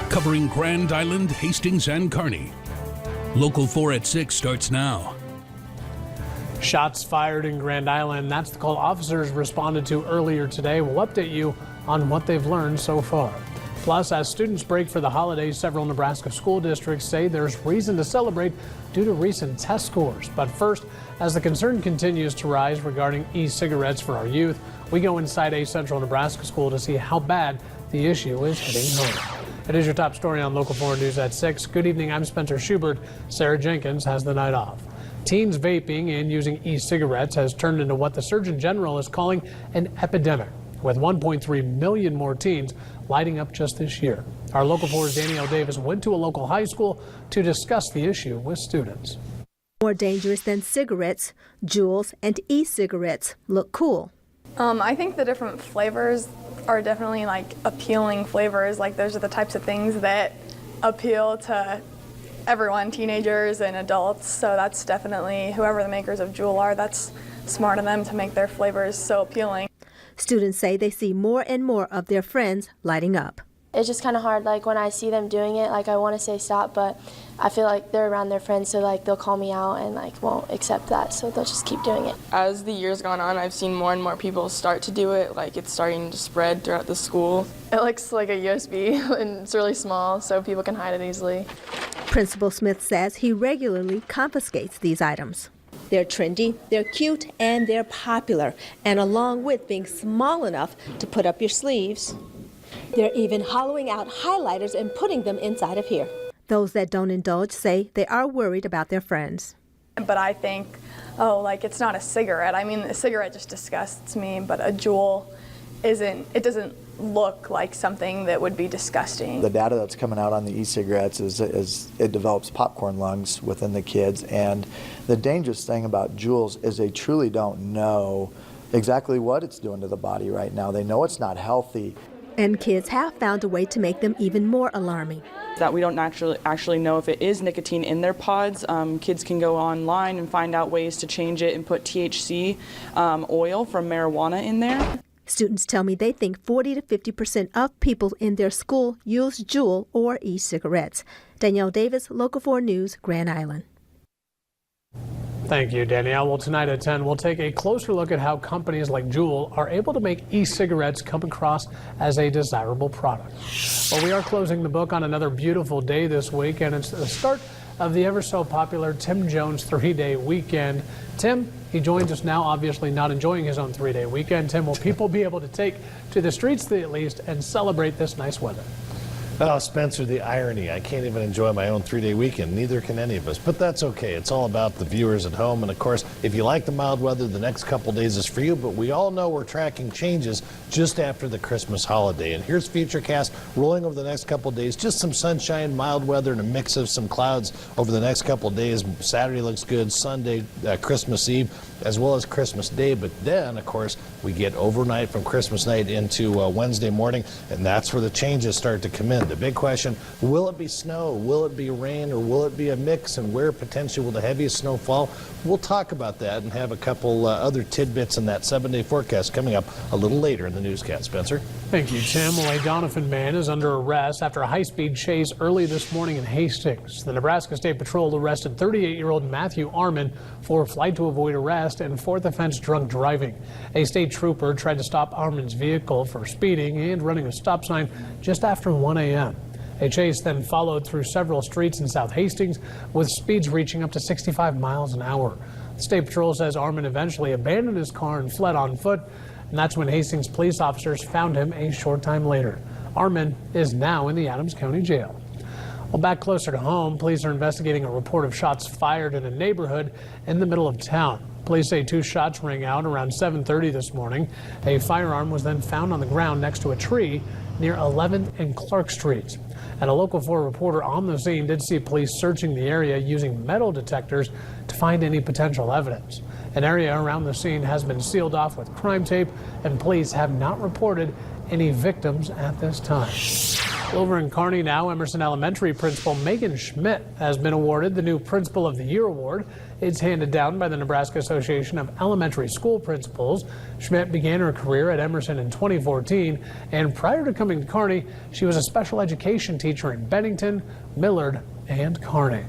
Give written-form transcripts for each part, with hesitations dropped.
covering Grand Island, Hastings, and Kearney. Local 4 at 6 starts now. Shots fired in Grand Island. That's the call officers responded to earlier today. We'll update you on what they've learned so far. Plus, as students break for the holidays, several Nebraska school districts say there's reason to celebrate due to recent test scores. But first, as the concern continues to rise regarding e-cigarettes for our youth, we go inside a central Nebraska school to see how bad the issue is hitting home. It is your top story on Local 4 News at 6. Good evening, I'm Spencer Schubert. Sarah Jenkins has the night off. Teens vaping and using e-cigarettes has turned into what the Surgeon General is calling an epidemic, with 1.3 million more teens lighting up just this year. Our Local 4's Danielle Davis went to a local high school to discuss the issue with students. More dangerous than cigarettes, Juuls and e-cigarettes look cool. I think the different flavors are definitely like appealing flavors. Like those are the types of things that appeal to everyone, teenagers and adults. So that's definitely, whoever the makers of Juul are, that's smart of them to make their flavors so appealing. Students say they see more and more of their friends lighting up. It's just kind of hard, like when I see them doing it, like I want to say stop, but I feel like they're around their friends, so like they'll call me out and like won't accept that, so they'll just keep doing it. As the years gone on, I've seen more and more people start to do it, like it's starting to spread throughout the school. It looks like a USB and it's really small, so people can hide it easily. Principal Smith says he regularly confiscates these items. They're trendy, they're cute, and they're popular. And along with being small enough to put up your sleeves, they're even hollowing out highlighters and putting them inside of here. Those that don't indulge say they are worried about their friends. But I think, like it's not a cigarette. I mean, a cigarette just disgusts me, but a Juul it doesn't look like something that would be disgusting. The data that's coming out on the e-cigarettes is it develops popcorn lungs within the kids, and the dangerous thing about Juuls is they truly don't know exactly what it's doing to the body right now. They know it's not healthy. And kids have found a way to make them even more alarming. That we don't actually know if it is nicotine in their pods. Kids can go online and find out ways to change it and put THC oil from marijuana in there. Students tell me they think 40 to 50% of people in their school use Juul or e-cigarettes. Danielle Davis, Local 4 News, Grand Island. Thank you, Danielle. Well, tonight at 10, we'll take a closer look at how companies like Juul are able to make e-cigarettes come across as a desirable product. Well, we are closing the book on another beautiful day this week, and it's the start of the ever so popular Tim Jones 3-day weekend. Tim, he joins us now, obviously not enjoying his own 3-day weekend. Tim, will people be able to take to the streets at least and celebrate this nice weather? Oh, Spencer, the irony. I can't even enjoy my own 3-day weekend. Neither can any of us. But that's okay. It's all about the viewers at home. And, of course, if you like the mild weather, the next couple days is for you. But we all know we're tracking changes just after the Christmas holiday. And here's Futurecast rolling over the next couple days. Just some sunshine, mild weather, and a mix of some clouds over the next couple days. Saturday looks good. Sunday, Christmas Eve, as well as Christmas Day. But then, of course, we get overnight from Christmas night into Wednesday morning. And that's where the changes start to come in. The big question, will it be snow, will it be rain, or will it be a mix, and where potentially will the heaviest snow fall? We'll talk about that and have a couple other tidbits in that 7-day forecast coming up a little later in the newscast. Spencer? Thank you, Tim. Well, a Doniphan man is under arrest after a high-speed chase early this morning in Hastings. The Nebraska State Patrol arrested 38-year-old Matthew Armin for flight to avoid arrest and fourth offense drunk driving. A state trooper tried to stop Armin's vehicle for speeding and running a stop sign just after 1 a.m. A chase then followed through several streets in South Hastings with speeds reaching up to 65 miles an hour. The State Patrol says Armin eventually abandoned his car and fled on foot, and that's when Hastings police officers found him a short time later. Armin is now in the Adams County Jail. Well, back closer to home, police are investigating a report of shots fired in a neighborhood in the middle of town. Police say 2 shots rang out around 7:30 this morning. A firearm was then found on the ground next to a tree near 11th and Clark Streets. And a Local 4 reporter on the scene did see police searching the area using metal detectors to find any potential evidence. An area around the scene has been sealed off with crime tape, and police have not reported any victims at this time. Over in Kearney now, Emerson Elementary Principal Megan Schmidt has been awarded the new Principal of the Year award. It's handed down by the Nebraska Association of Elementary School Principals. Schmidt began her career at Emerson in 2014, and prior to coming to Kearney, she was a special education teacher in Bennington, Millard, and Kearney.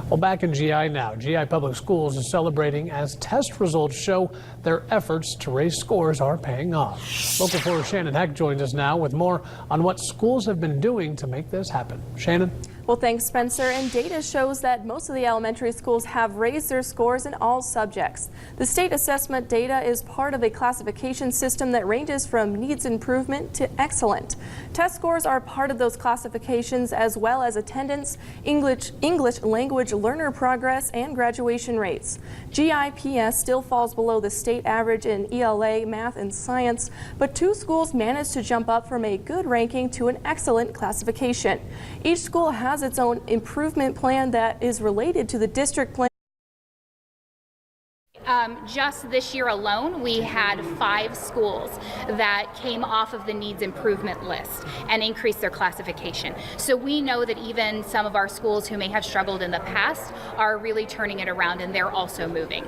Well, back in GI now, GI Public Schools is celebrating as test results show their efforts to raise scores are paying off. Local 4's Shannon Heck joins us now with more on what schools have been doing to make this happen. Shannon? Well, thanks, Spencer. And data shows that most of the elementary schools have raised their scores in all subjects. The state assessment data is part of a classification system that ranges from needs improvement to excellent. Test scores are part of those classifications, as well as attendance, English language learner progress, and graduation rates. GIPS still falls below the state average in ELA, math, and science, but 2 schools managed to jump up from a good ranking to an excellent classification. Each school has its own improvement plan that is related to the district plan. Just this year alone, we had 5 schools that came off of the needs improvement list and increased their classification. So we know that even some of our schools who may have struggled in the past are really turning it around, and they're also moving.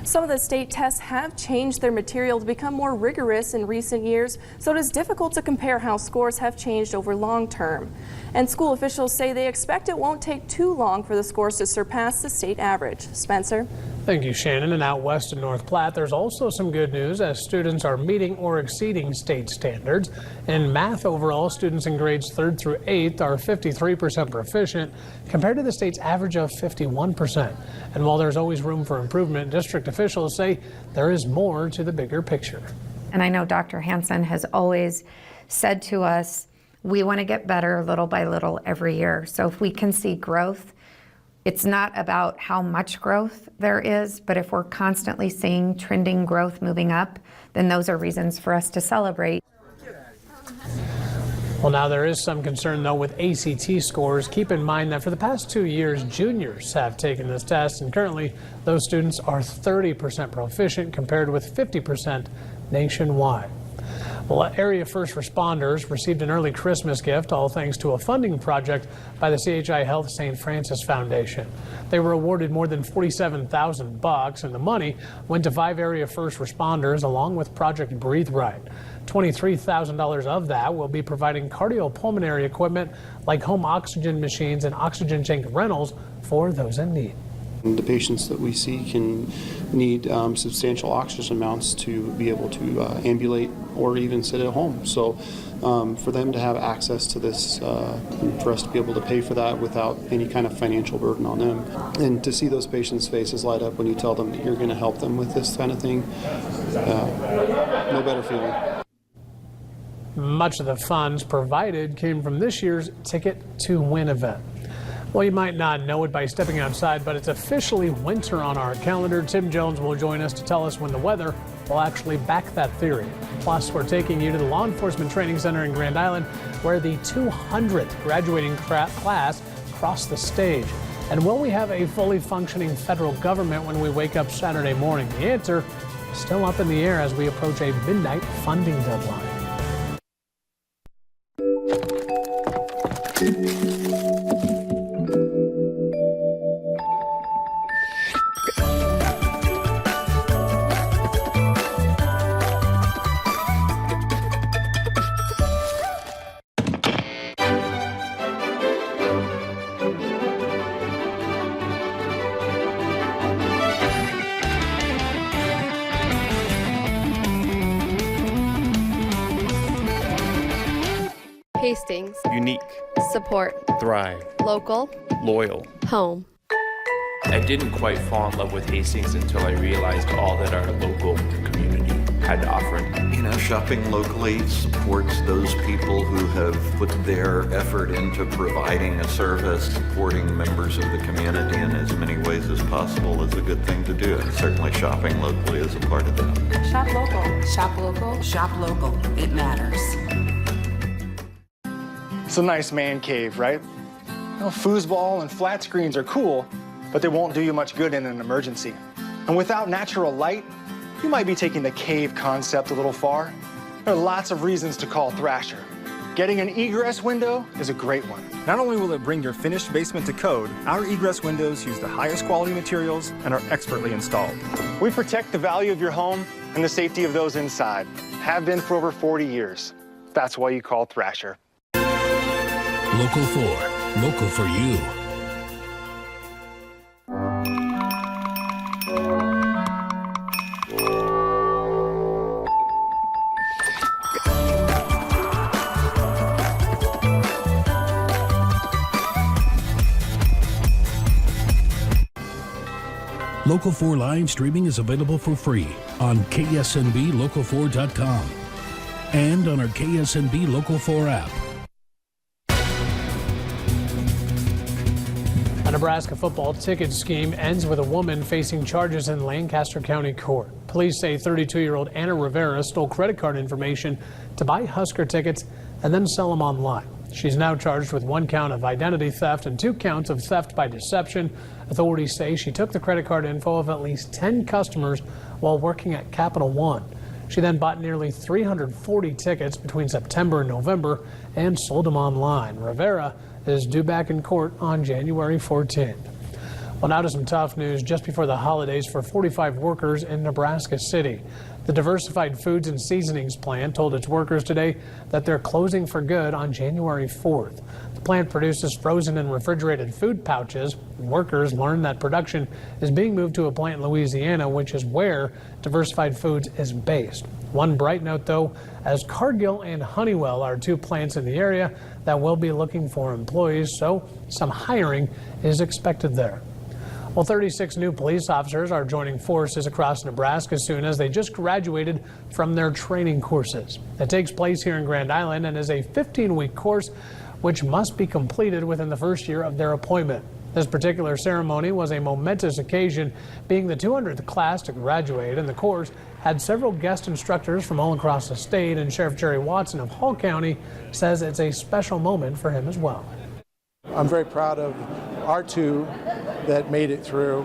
Some of the state tests have changed their material to become more rigorous in recent years, so it is difficult to compare how scores have changed over long term. And school officials say they expect it won't take too long for the scores to surpass the state average. Spencer? Thank you, Shannon. And out west in North Platte, there's also some good news as students are meeting or exceeding state standards. In math overall, students in grades 3rd through 8th are 53% proficient compared to the state's average of 51%. And while there's always room for improvement, district officials say there is more to the bigger picture. And I know Dr. Hansen has always said to us, we want to get better little by little every year. So if we can see growth, it's not about how much growth there is, but if we're constantly seeing trending growth moving up, then those are reasons for us to celebrate. Well, now there is some concern, though, with ACT scores. Keep in mind that for the past 2 years, juniors have taken this test, and currently those students are 30% proficient compared with 50% nationwide. Well, area first responders received an early Christmas gift, all thanks to a funding project by the CHI Health St. Francis Foundation. They were awarded more than $47,000, and the money went to 5 area first responders along with Project Breathe Right. $23,000 of that will be providing cardiopulmonary equipment like home oxygen machines and oxygen tank rentals for those in need. The patients that we see can need substantial oxygen amounts to be able to ambulate or even sit at home. So for them to have access to this, for us to be able to pay for that without any kind of financial burden on them, and to see those patients' faces light up when you tell them that you're going to help them with this kind of thing, no better feeling. Much of the funds provided came from this year's Ticket to Win event. Well, you might not know it by stepping outside, but it's officially winter on our calendar. Tim Jones will join us to tell us when the weather will actually back that theory. Plus, we're taking you to the Law Enforcement Training Center in Grand Island, where the 200th graduating class crossed the stage. And will we have a fully functioning federal government when we wake up Saturday morning? The answer is still up in the air as we approach a midnight funding deadline. Hastings. Unique. Support. Thrive. Local. Loyal. Home. I didn't quite fall in love with Hastings until I realized all that our local community had to offer. You know, shopping locally supports those people who have put their effort into providing a service. Supporting members of the community in as many ways as possible is a good thing to do. And certainly shopping locally is a part of that. Shop local. Shop local. Shop local. It matters. It's a nice man cave, right? You know, foosball and flat screens are cool, but they won't do you much good in an emergency. And without natural light, you might be taking the cave concept a little far. There are lots of reasons to call Thrasher. Getting an egress window is a great one. Not only will it bring your finished basement to code, our egress windows use the highest quality materials and are expertly installed. We protect the value of your home and the safety of those inside. Have been for over 40 years. That's why you call Thrasher. Local 4, local for you. Local 4 live streaming is available for free on ksnblocal4.com and on our KSNB Local 4 app. A Nebraska football ticket scheme ends with a woman facing charges in Lancaster County Court. Police say 32-year-old Anna Rivera stole credit card information to buy Husker tickets and then sell them online. She's now charged with 1 count of identity theft and 2 counts of theft by deception. Authorities say she took the credit card info of at least 10 customers while working at Capital One. She then bought nearly 340 tickets between September and November and sold them online. Rivera is due back in court on January 14th. Well, now to some tough news just before the holidays for 45 workers in Nebraska City. The Diversified Foods and Seasonings plant told its workers today that they're closing for good on January 4th. The plant produces frozen and refrigerated food pouches. Workers learned that production is being moved to a plant in Louisiana, which is where Diversified Foods is based. One bright note, though, as Cargill and Honeywell are 2 plants in the area that will be looking for employees, so some hiring is expected there. Well, 36 new police officers are joining forces across Nebraska soon as they just graduated from their training courses. It takes place here in Grand Island and is a 15-week course which must be completed within the first year of their appointment. This particular ceremony was a momentous occasion, being the 200th class to graduate, and the course had several guest instructors from all across the state, and Sheriff Jerry Watson of Hall County says it's a special moment for him as well. I'm very proud of our 2 that made it through,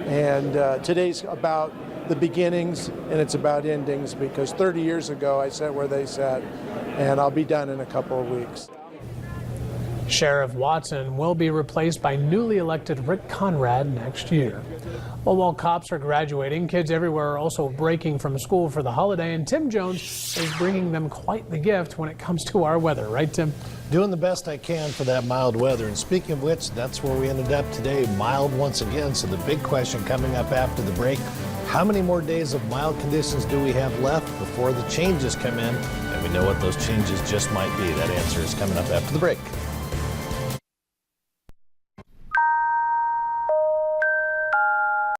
and today's about the beginnings and it's about endings, because 30 years ago I sat where they sat, and I'll be done in a couple of weeks. Sheriff Watson will be replaced by newly elected Rick Conrad next year. Well, while cops are graduating, kids everywhere are also breaking from school for the holiday, and Tim Jones is bringing them quite the gift when it comes to our weather. Right, Tim? Doing the best I can for that mild weather. And speaking of which, that's where we ended up today, mild once again. So the big question coming up after the break, how many more days of mild conditions do we have left before the changes come in? And we know what those changes just might be. That answer is coming up after the break.